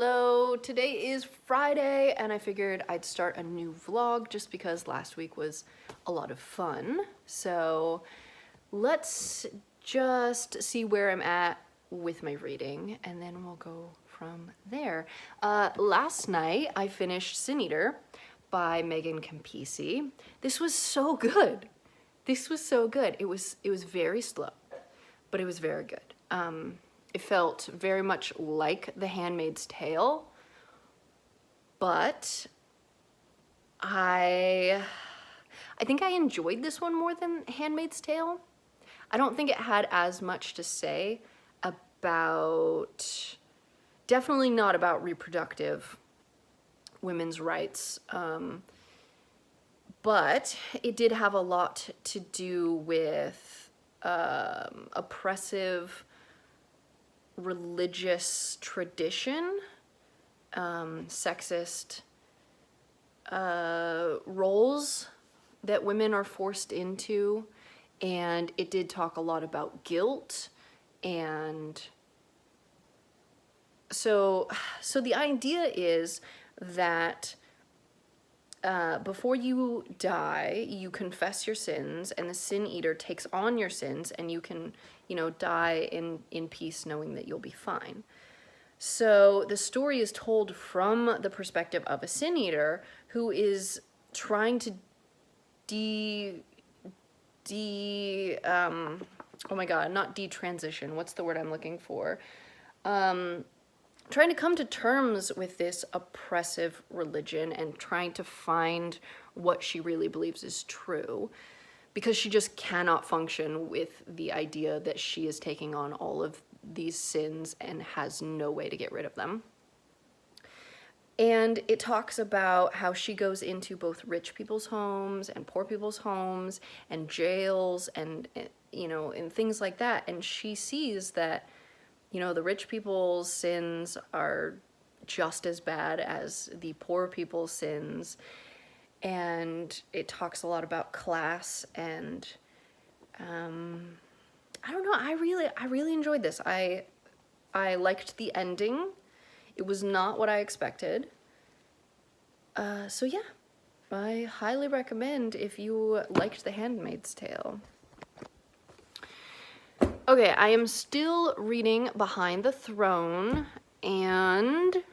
Hello, today is Friday and I figured I'd start a new vlog just because last week was a lot of fun. So let's just see where I'm at with my reading and then we'll go from there. Last night I finished Sin Eater by Megan Campisi. This was so good. This was so good. It was very slow, but it was very good. It felt very much like The Handmaid's Tale, but I think I enjoyed this one more than Handmaid's Tale. I don't think it had as much to say about, definitely not about reproductive women's rights, but it did have a lot to do with oppressive religious tradition, sexist roles that women are forced into, and it did talk a lot about guilt. And so the idea is that before you die, you confess your sins, and the sin eater takes on your sins, and you can, die in peace knowing that you'll be fine. So the story is told from the perspective of a sin eater who is trying to oh my god, not detransition, what's the word I'm looking for? Trying to come to terms with this oppressive religion and trying to find what she really believes is true, because she just cannot function with the idea that she is taking on all of these sins and has no way to get rid of them. And it talks about how she goes into both rich people's homes and poor people's homes and jails and things like that. And she sees that the rich people's sins are just as bad as the poor people's sins. And it talks a lot about class, and I don't know, I really enjoyed this. I liked the ending. It was not what I expected. So yeah, I highly recommend if you liked The Handmaid's Tale. Okay, I am still reading Behind the Throne and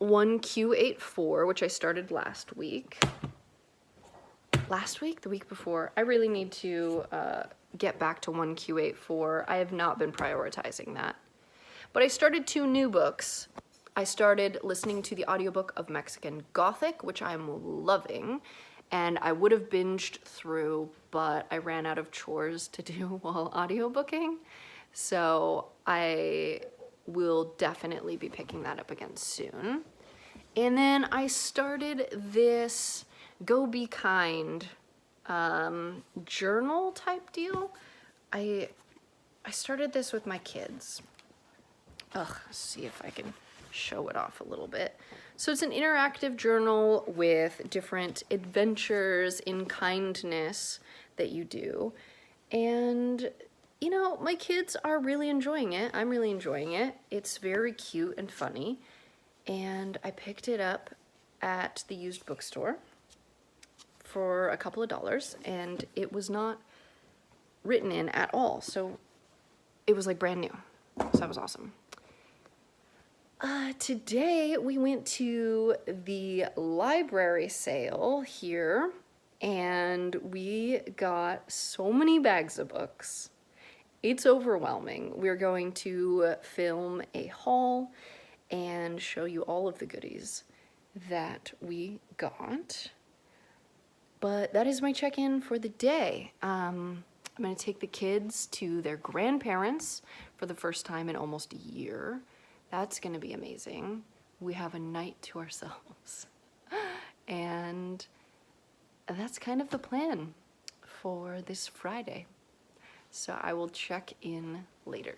1Q84, which I started last week. The week before. I really need to get back to 1Q84. I have not been prioritizing that. But I started 2 new books. I started listening to the audiobook of Mexican Gothic, which I'm loving, and I would have binged through, but I ran out of chores to do while audiobooking. So I will definitely be picking that up again soon. And then I started this Go Be Kind journal type deal. I started this with my kids. Let's see if I can show it off a little bit. So it's an interactive journal with different adventures in kindness that you do. And my kids are really enjoying it. I'm really enjoying it. It's very cute and funny. And I picked it up at the used bookstore for a couple of dollars, and it was not written in at all. So it was like brand new. So that was awesome. Today we went to the library sale here, and we got so many bags of books. It's overwhelming. We're going to film a haul and show you all of the goodies that we got. But that is my check-in for the day. I'm gonna take the kids to their grandparents for the first time in almost a year. That's gonna be amazing. We have a night to ourselves. And that's kind of the plan for this Friday. So I will check in later.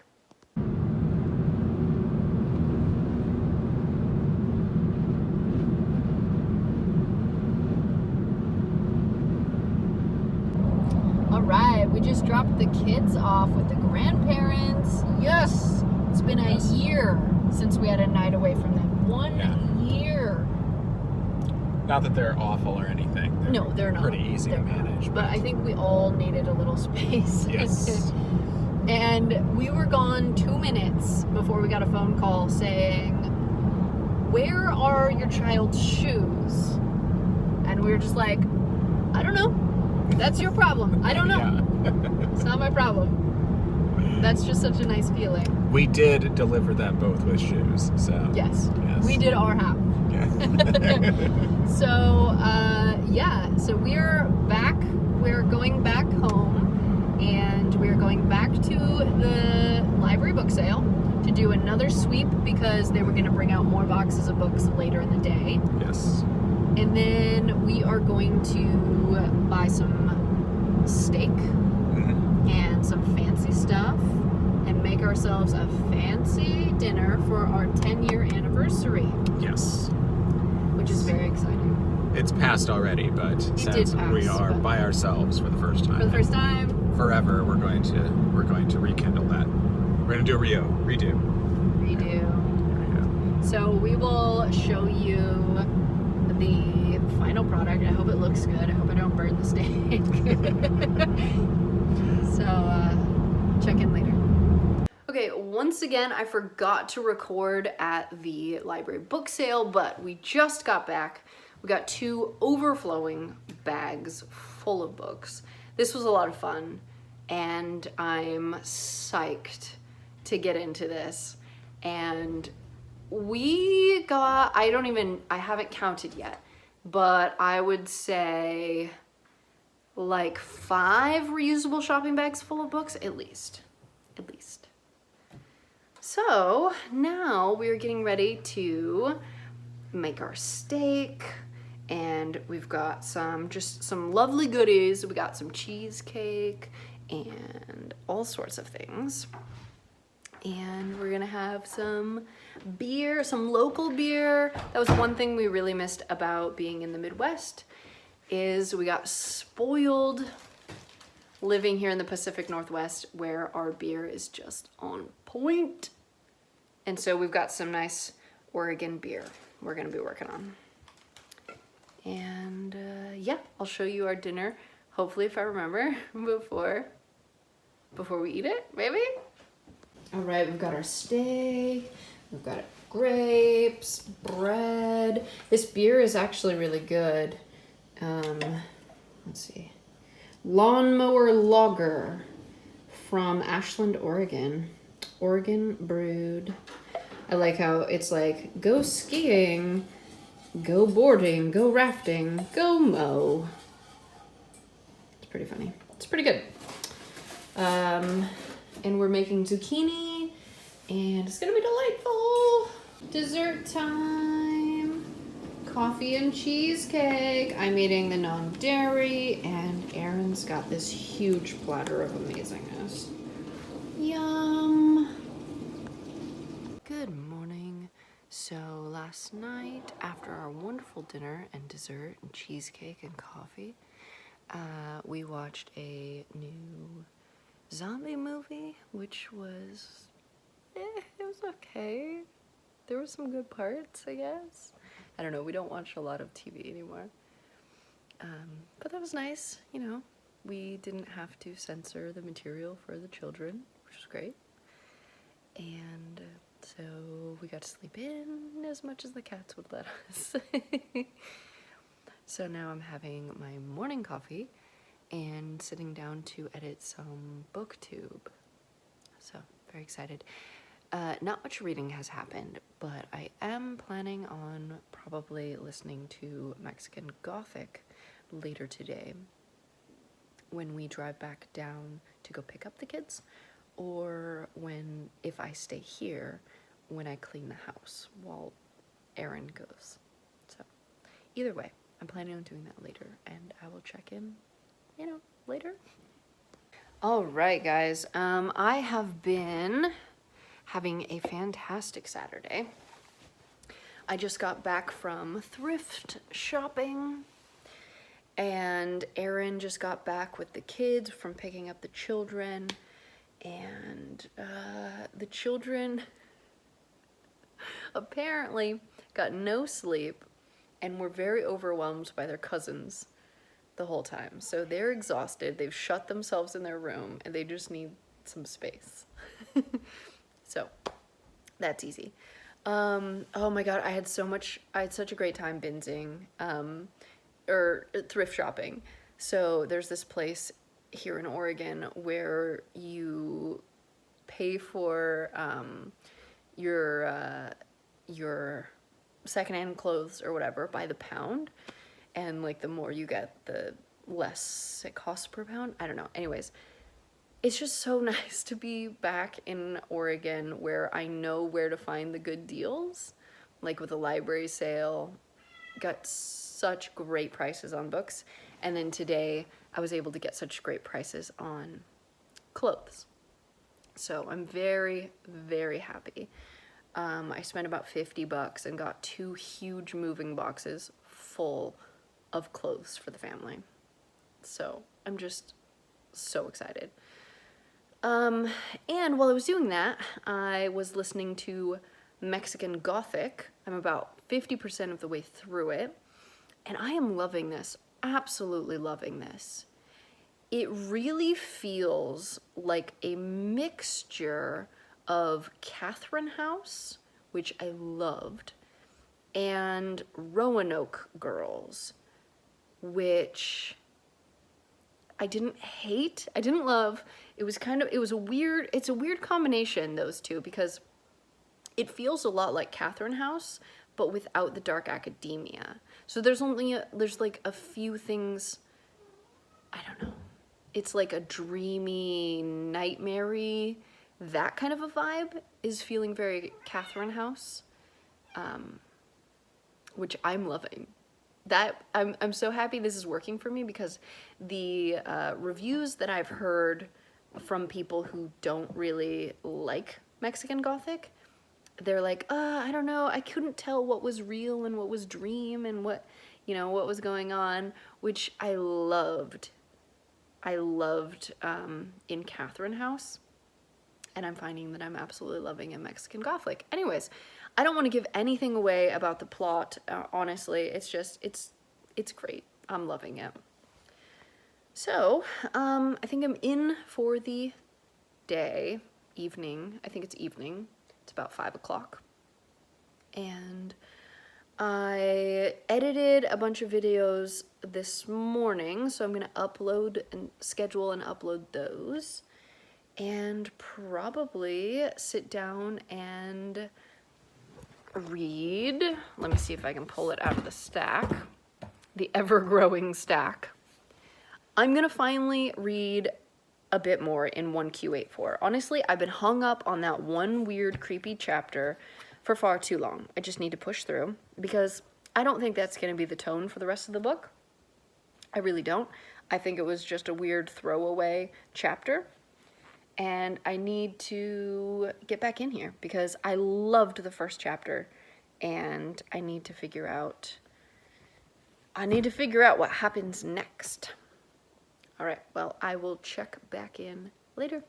All right, we just dropped the kids off with the grandparents. Yes, it's been a year since we had a night away Not that they're awful or anything. No, they're not. Pretty easy to manage. But I think we all needed a little space. Yes. And we were gone 2 minutes before we got a phone call saying, "Where are your child's shoes?" And we were just like, "I don't know. That's your problem. I don't know. Yeah. It's not my problem." That's just such a nice feeling. We did deliver them both with shoes, so. Yes. Yes. We did our half. Yeah. So we're back. We're going back home, and we're going back to the library book sale to do another sweep because they were going to bring out more boxes of books later in the day. Yes. And then we are going to buy some steak and some fancy stuff and make ourselves a fancy dinner for our 10-year anniversary. Yes. Which is very exciting. It's passed already, but since we are by ourselves for the first time. For the first time. Forever, we're going to rekindle that. We're going to do a redo. So we will show you the final product. I hope it looks good. I hope I don't burn the steak. So check in later. Okay, once again, I forgot to record at the library book sale, but we just got back. We got 2 overflowing bags full of books. This was a lot of fun, and I'm psyched to get into this. And we got, I haven't counted yet, but I would say like 5 reusable shopping bags full of books, at least. So now we're getting ready to make our steak, and we've got some lovely goodies. We got some cheesecake and all sorts of things. And we're gonna have some beer, some local beer. That was one thing we really missed about being in the Midwest, is we got spoiled living here in the Pacific Northwest where our beer is just on point. And so we've got some nice Oregon beer we're gonna be working on. And yeah, I'll show you our dinner, hopefully if I remember, before we eat it, maybe? All right, we've got our steak, we've got grapes, bread. This beer is actually really good. Let's see. Lawnmower Lager from Ashland, Oregon. Oregon brewed. I like how it's like, go skiing, go boarding, go rafting, go mow. It's pretty funny. It's pretty good. And we're making zucchini, and it's gonna be delightful. Dessert time. Coffee and cheesecake. I'm eating the non-dairy, and Erin's got this huge platter of amazingness. Yum. Good morning. So last night, after our wonderful dinner and dessert and cheesecake and coffee, we watched a new zombie movie, which was, it was okay. There were some good parts, I guess. I don't know, we don't watch a lot of TV anymore. But that was nice, you know. We didn't have to censor the material for the children, which was great. And so we got to sleep in as much as the cats would let us. So now I'm having my morning coffee and sitting down to edit some booktube. So, very excited. Not much reading has happened, but I am planning on probably listening to Mexican Gothic later today when we drive back down to go pick up the kids, or if I stay here, when I clean the house while Erin goes. So, either way, I'm planning on doing that later, and I will check in, you know, later. All right, guys. I have been having a fantastic Saturday. I just got back from thrift shopping, and Erin just got back with the kids from picking up the children, and the children apparently got no sleep and were very overwhelmed by their cousins the whole time. So they're exhausted, they've shut themselves in their room, and they just need some space. So that's easy. Oh my god, I had such a great time binging, or thrift shopping. So there's this place here in Oregon where you pay for your secondhand clothes or whatever by the pound, and like the more you get, the less it costs per pound. I don't know. Anyways, it's just so nice to be back in Oregon where I know where to find the good deals. Like with a library sale, got such great prices on books. And then today I was able to get such great prices on clothes. So I'm very, very happy. I spent about $50 and got 2 huge moving boxes full of clothes for the family. So I'm just so excited. And while I was doing that, I was listening to Mexican Gothic. I'm about 50% of the way through it, and I am loving this, absolutely loving this. It really feels like a mixture of Catherine House, which I loved, and Roanoke Girls, which I didn't hate, I didn't love. It's a weird combination, those two, because it feels a lot like Catherine House, but without the dark academia. So there's like a few things, I don't know. It's like a dreamy, nightmare-y, that kind of a vibe is feeling very Catherine House, which I'm loving. That I'm so happy this is working for me, because the reviews that I've heard from people who don't really like Mexican Gothic, they're like, I don't know, I couldn't tell what was real and what was dream and what was going on, which I loved. In Catherine House, and I'm finding that I'm absolutely loving in Mexican Gothic. Anyways, I don't want to give anything away about the plot, honestly. It's just, it's great. I'm loving it. So, I think I'm in for the evening. I think it's evening. It's about 5 o'clock. And I edited a bunch of videos this morning, so I'm gonna schedule and upload those, and probably sit down and read. Let me see if I can pull it out of the stack, the ever-growing stack. I'm gonna finally read a bit more in 1Q84. Honestly, I've been hung up on that one weird, creepy chapter for far too long. I just need to push through, because I don't think that's going to be the tone for the rest of the book. I really don't. I think it was just a weird throwaway chapter, and I need to get back in here because I loved the first chapter, and I need to figure out what happens next. All right, well, I will check back in later.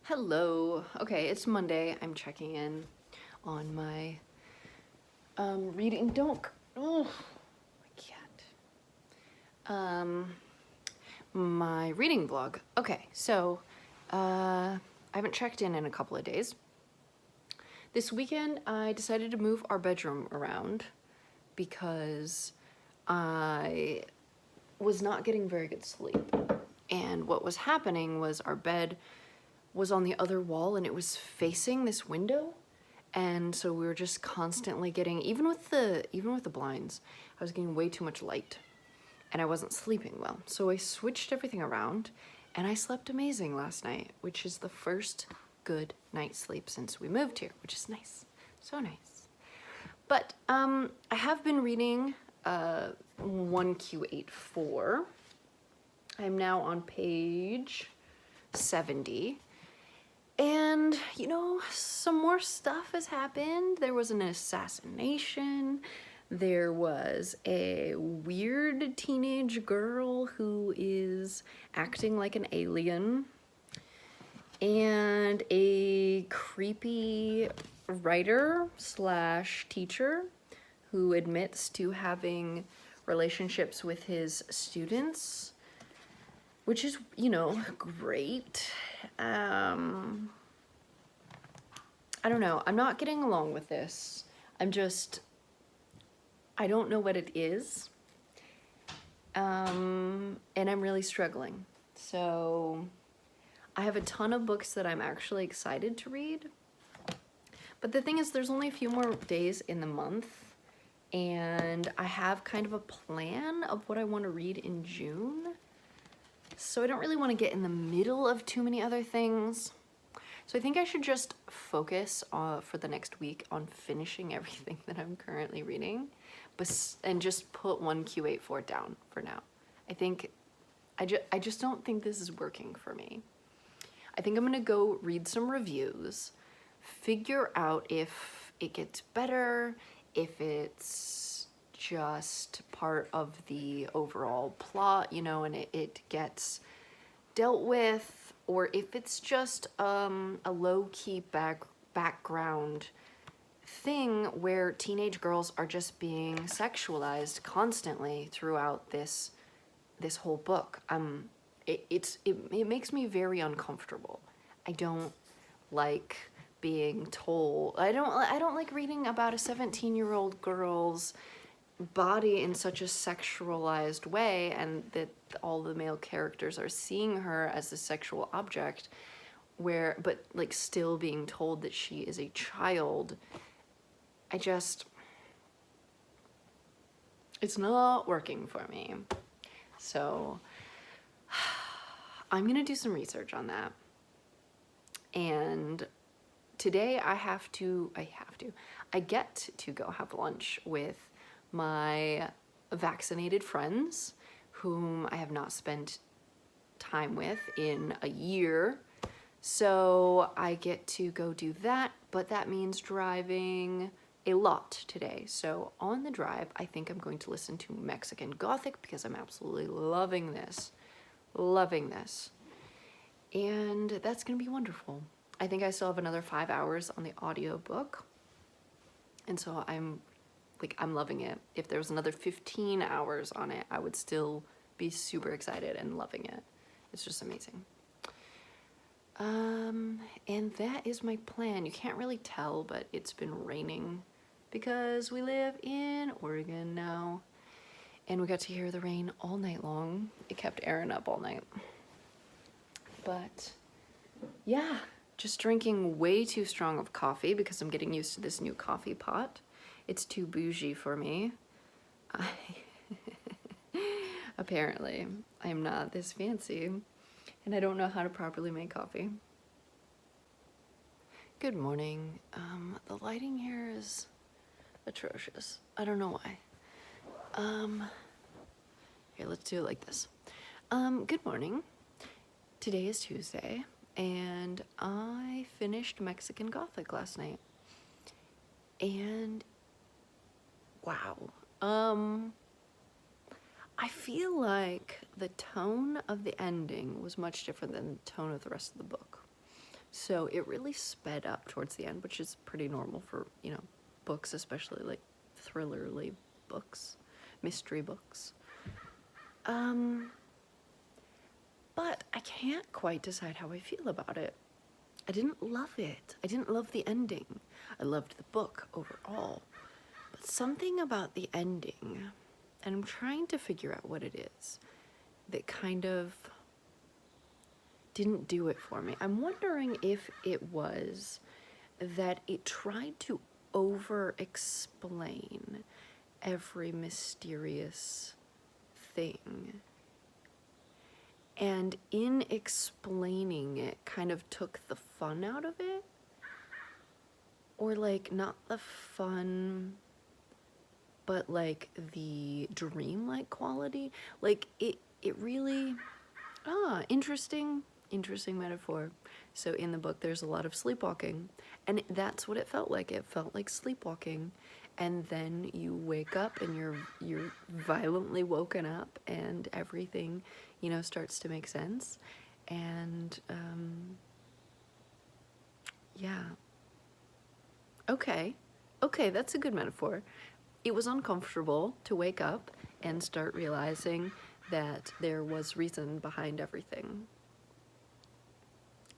Hello. Okay, it's Monday. I'm checking in on my reading. My reading blog. Okay, so I haven't checked in a couple of days. This weekend I decided to move our bedroom around because I was not getting very good sleep, and what was happening was our bed was on the other wall and it was facing this window, and so we were just constantly getting, even with the blinds, I was getting way too much light and I wasn't sleeping well. So I switched everything around and I slept amazing last night, which is the first good night's sleep since we moved here, which is nice. So nice. But I have been reading 1Q84. I'm now on page 70. And, some more stuff has happened. There was an assassination. There was a weird teenage girl who is acting like an alien. And a creepy writer / teacher who admits to having relationships with his students, which is, you know, great. I don't know. I'm not getting along with this. I don't know what it is. And I'm really struggling. So I have a ton of books that I'm actually excited to read. But the thing is, there's only a few more days in the month, and I have kind of a plan of what I want to read in June. So I don't really want to get in the middle of too many other things. So I think I should just focus for the next week on finishing everything that I'm currently reading, and just put one Q84 down for now. I just don't think this is working for me. I think I'm gonna go read some reviews, figure out if it gets better, if it's just part of the overall plot, you know, and it gets dealt with, or if it's just a low-key background thing where teenage girls are just being sexualized constantly throughout this whole book. It makes me very uncomfortable. I don't like being told. I don't like reading about a 17-year-old girl's body in such a sexualized way, and that all the male characters are seeing her as a sexual object, but like still being told that she is a child. It's not working for me. So I'm gonna do some research on that. And today I get to go have lunch with my vaccinated friends whom I have not spent time with in a year. So I get to go do that, but that means driving a lot today. So on the drive, I think I'm going to listen to Mexican Gothic because I'm absolutely loving this. And that's gonna be wonderful. I think I still have another 5 hours on the audiobook. And so I'm loving it. If there was another 15 hours on it, I would still be super excited and loving it. It's just amazing. And that is my plan. You can't really tell, but it's been raining because we live in Oregon now. And we got to hear the rain all night long. It kept Aaron up all night. But yeah, just drinking way too strong of coffee because I'm getting used to this new coffee pot. It's too bougie for me. Apparently, I'm not this fancy, and I don't know how to properly make coffee. Good morning. The lighting here is atrocious. I don't know why. Here, let's do it like this. Good morning. Today is Tuesday, and I finished Mexican Gothic last night. And wow. I feel like the tone of the ending was much different than the tone of the rest of the book. So it really sped up towards the end, which is pretty normal for, you know, books, especially like thrillerly books, mystery books. But I can't quite decide how I feel about it. I didn't love it. I didn't love the ending. I loved the book overall. But something about the ending, and I'm trying to figure out what it is, that kind of didn't do it for me. I'm wondering if it was that it tried to over-explain every mysterious thing. And in explaining it, kind of took the fun out of it. Or like, not the fun, but like the dreamlike quality. Like it really, interesting metaphor. So in the book, there's a lot of sleepwalking, and that's what it felt like. It felt like sleepwalking. And then you wake up and you're violently woken up, and everything, you know, starts to make sense. And yeah. Okay, that's a good metaphor. it was uncomfortable to wake up and start realizing that there was reason behind everything.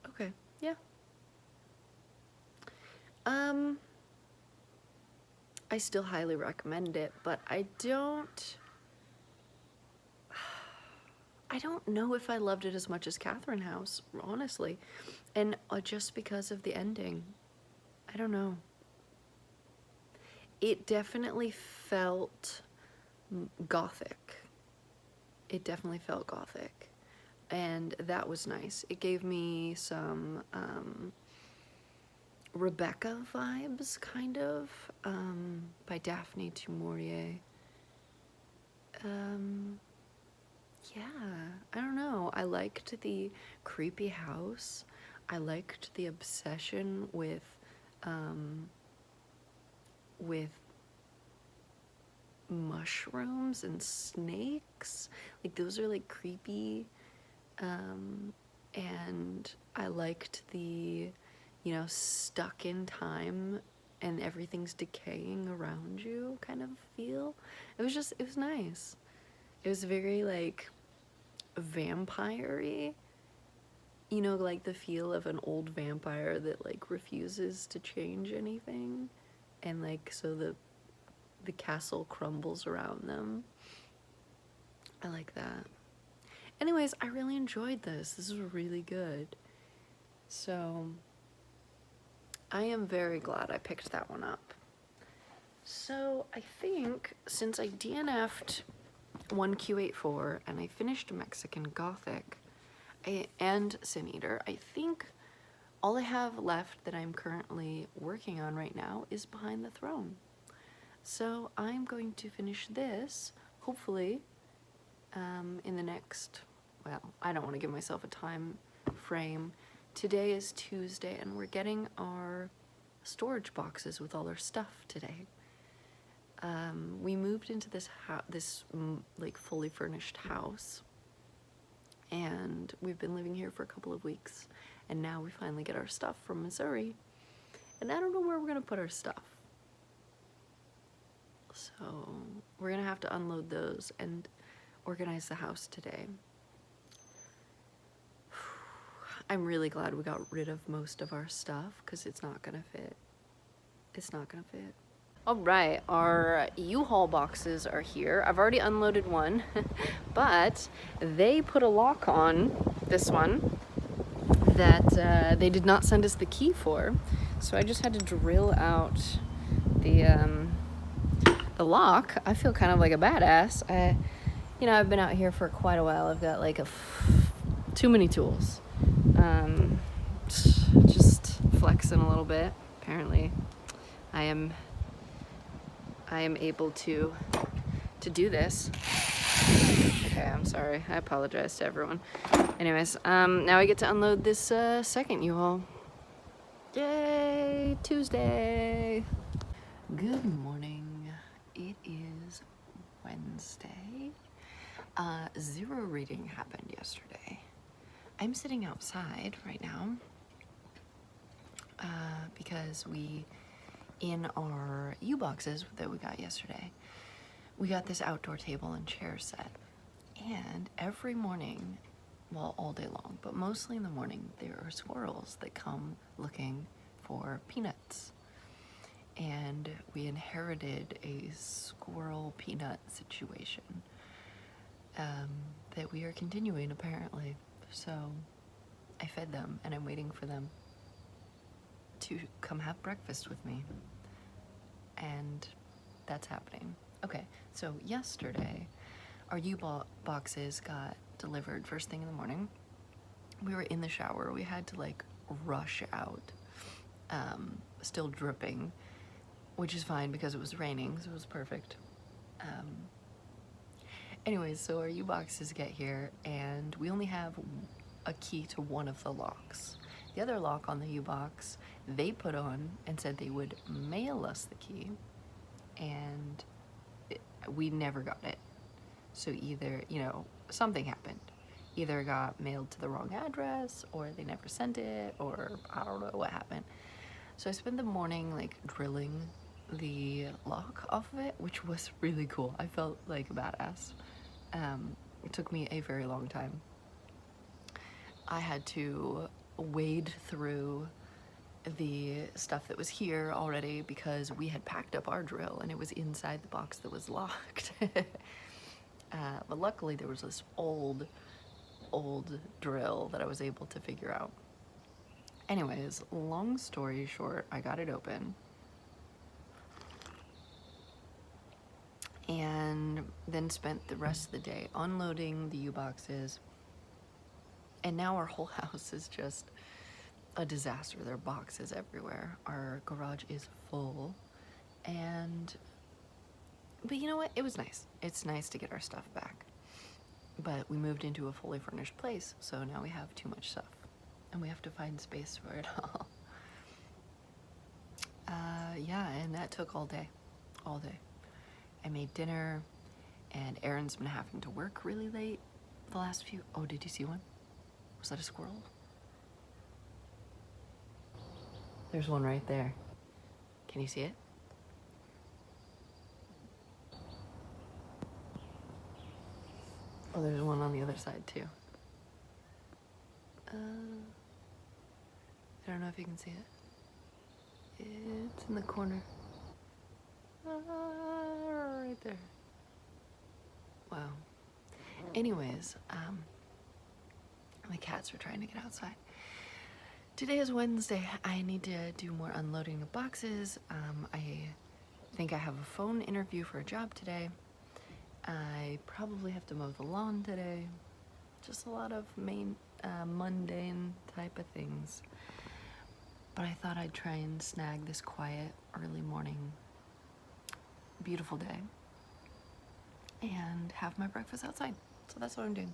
Okay, yeah. I still highly recommend it, but I don't know if I loved it as much as Catherine House, honestly. And just because of the ending. I don't know. It definitely felt gothic. It definitely felt gothic. And that was nice. It gave me some Rebecca vibes, kind of, by Daphne du Maurier. Yeah, I don't know. I liked the creepy house. I liked the obsession with mushrooms and snakes. Like, those are like creepy. And I liked the, stuck in time and everything's decaying around you kind of feel. It was nice. It was very like vampire-y. Like the feel of an old vampire that like refuses to change anything. And like, so the castle crumbles around them. I like that. Anyways, I really enjoyed this. This was really good. So I am very glad I picked that one up. So I think since I DNF'd 1Q84 and I finished Mexican Gothic and Sin Eater, I think all I have left that I'm currently working on right now is Behind the Throne. So I'm going to finish this, hopefully, in the next, well, I don't want to give myself a time frame. Today is Tuesday, and we're getting our storage boxes with all our stuff today. We moved into this like fully furnished house, and we've been living here for a couple of weeks, and now we finally get our stuff from Missouri, and I don't know where we're gonna put our stuff. So we're gonna have to unload those and organize the house today. I'm really glad we got rid of most of our stuff because it's not gonna fit. It's not gonna fit. All right, our U-Haul boxes are here. I've already unloaded one, but they put a lock on this one that they did not send us the key for. So I just had to drill out the lock. I feel kind of like a badass. I've been out here for quite a while. I've got like too many tools. Just flexing a little bit. Apparently, I am able to do this. Okay, I'm sorry. I apologize to everyone. Anyways, now I get to unload this second U-Haul. Yay, Tuesday. Good morning. It is Wednesday. 0 reading happened yesterday. I'm sitting outside right now because in our U-boxes that we got yesterday, we got this outdoor table and chair set. And every morning, well, all day long, but mostly in the morning, there are squirrels that come looking for peanuts. And we inherited a squirrel peanut situation that we are continuing, apparently. So I fed them, and I'm waiting for them to come have breakfast with me. And that's happening. Okay, so yesterday, our U-boxes got delivered first thing in the morning. We were in the shower. We had to like rush out, still dripping, which is fine because it was raining, so it was perfect. Anyways, so our U-boxes get here, and we only have a key to one of the locks. The other lock on the U-box, they put on and said they would mail us the key, and we never got it. So either, something happened. Either it got mailed to the wrong address, or they never sent it, or I don't know what happened. So I spent the morning like drilling the lock off of it, which was really cool. I felt like a badass. It took me a very long time. I had to wade through the stuff that was here already because we had packed up our drill and it was inside the box that was locked. But luckily there was this old drill that I was able to figure out. Anyways, long story short, I got it open. And then spent the rest of the day unloading the U-boxes. And now our whole house is just a disaster. There are boxes everywhere. Our garage is full. But you know what? It was nice. It's nice to get our stuff back. But we moved into a fully furnished place, so now we have too much stuff. And we have to find space for it all. Yeah, and that took all day. All day. I made dinner, and Aaron's been having to work really late the last few... Oh, did you see one? Was that a squirrel? There's one right there. Can you see it? Oh, there's one on the other side too. I don't know if you can see it. It's in the corner. Right there. Wow. Anyways, my cats are trying to get outside. Today is Wednesday. I need to do more unloading of boxes. I think I have a phone interview for a job today. I probably have to mow the lawn today. Just a lot of mundane type of things. But I thought I'd try and snag this quiet early morning, beautiful day and have my breakfast outside. So that's what I'm doing.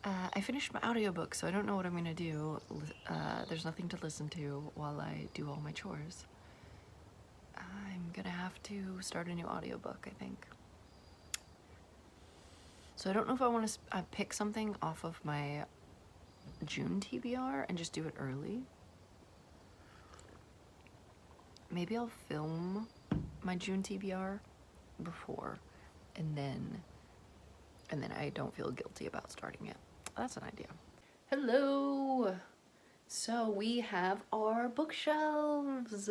I finished my audiobook, so I don't know what I'm gonna do. There's nothing to listen to while I do all my chores. I'm gonna have to start a new audiobook, I think. So I don't know if I want to pick something off of my June TBR and just do it early. Maybe I'll film my June TBR before, and then I don't feel guilty about starting it. That's an idea. Hello! So we have our bookshelves,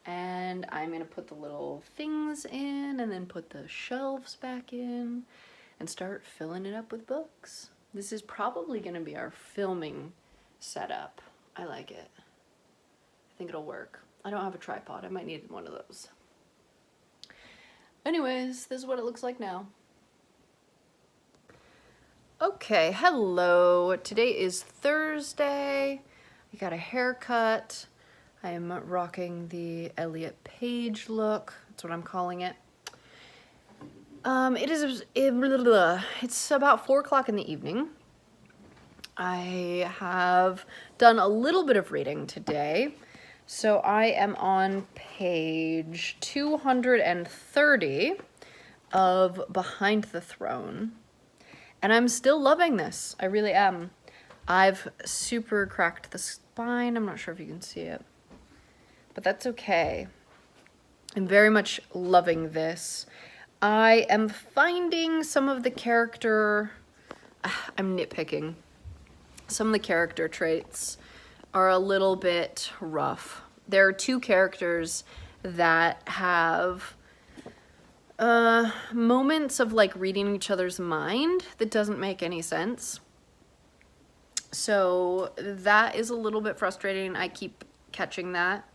and I'm gonna put the little things in and then put the shelves back in and start filling it up with books. This is probably gonna be our filming setup. I like it. I think it'll work. I don't have a tripod. I might need one of those. Anyways, this is what it looks like now. Okay, hello. Today is Thursday. I got a haircut. I am rocking the Elliot Page look. That's what I'm calling it. It's about 4 o'clock in the evening. I have done a little bit of reading today. So I am on page 230 of Behind the Throne. And I'm still loving this. I really am. I've super cracked the spine. I'm not sure if you can see it. But that's okay. I'm very much loving this. I am finding some of the character... I'm nitpicking. Some of the character traits are a little bit rough. There are 2 characters that have moments of like reading each other's mind that doesn't make any sense. So that is a little bit frustrating. I keep catching that.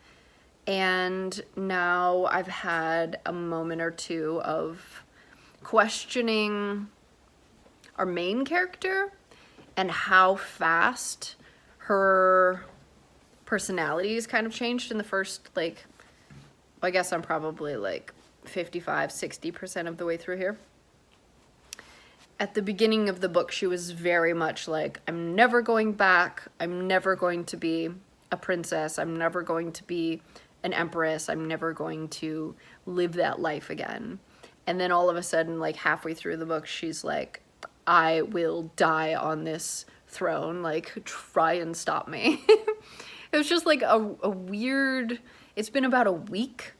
And now I've had a moment or 2 of questioning our main character and how fast her personalities kind of changed in the first, like, I guess I'm probably like 55-60% of the way through here. At the beginning of the book, she was very much like, I'm never going back. I'm never going to be a princess. I'm never going to be an empress. I'm never going to live that life again. And then all of a sudden, like halfway through the book, she's like, I will die on this throne. Like, try and stop me. It was just like a weird, it's been about a week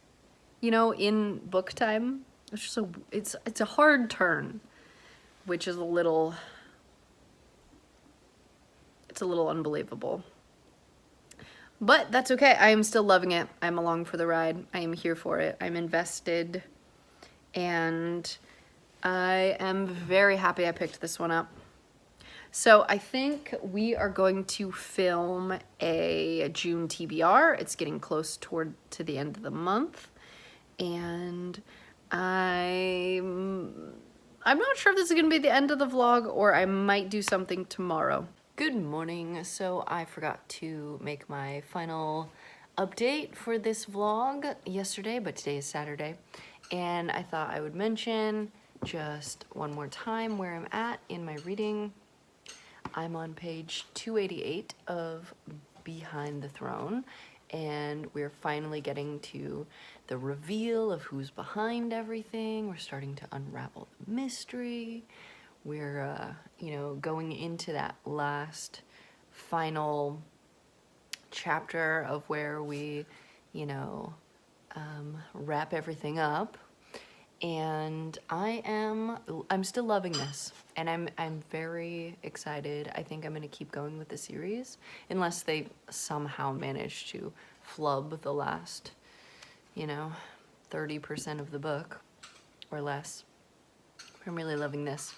you know, in book time. It's just it's a hard turn, which is it's a little unbelievable. But that's okay. I am still loving it. I'm along for the ride. I am here for it. I'm invested. And I am very happy I picked this one up. So I think we are going to film a June TBR. It's getting close to the end of the month. And I'm not sure if this is gonna be the end of the vlog, or I might do something tomorrow. Good morning. So I forgot to make my final update for this vlog yesterday, but today is Saturday. And I thought I would mention just one more time where I'm at in my reading. I'm on page 288 of Behind the Throne, and we're finally getting to the reveal of who's behind everything. We're starting to unravel the mystery. We're, you know, going into that last final chapter of where we, you know, wrap everything up. And I'm still loving this, and I'm very excited. I think I'm gonna keep going with the series, unless they somehow manage to flub the last, you know, 30% of the book or less. I'm really loving this.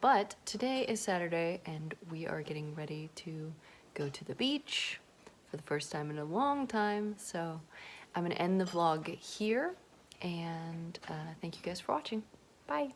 But today is Saturday, and we are getting ready to go to the beach for the first time in a long time. So I'm gonna end the vlog here, and thank you guys for watching. Bye.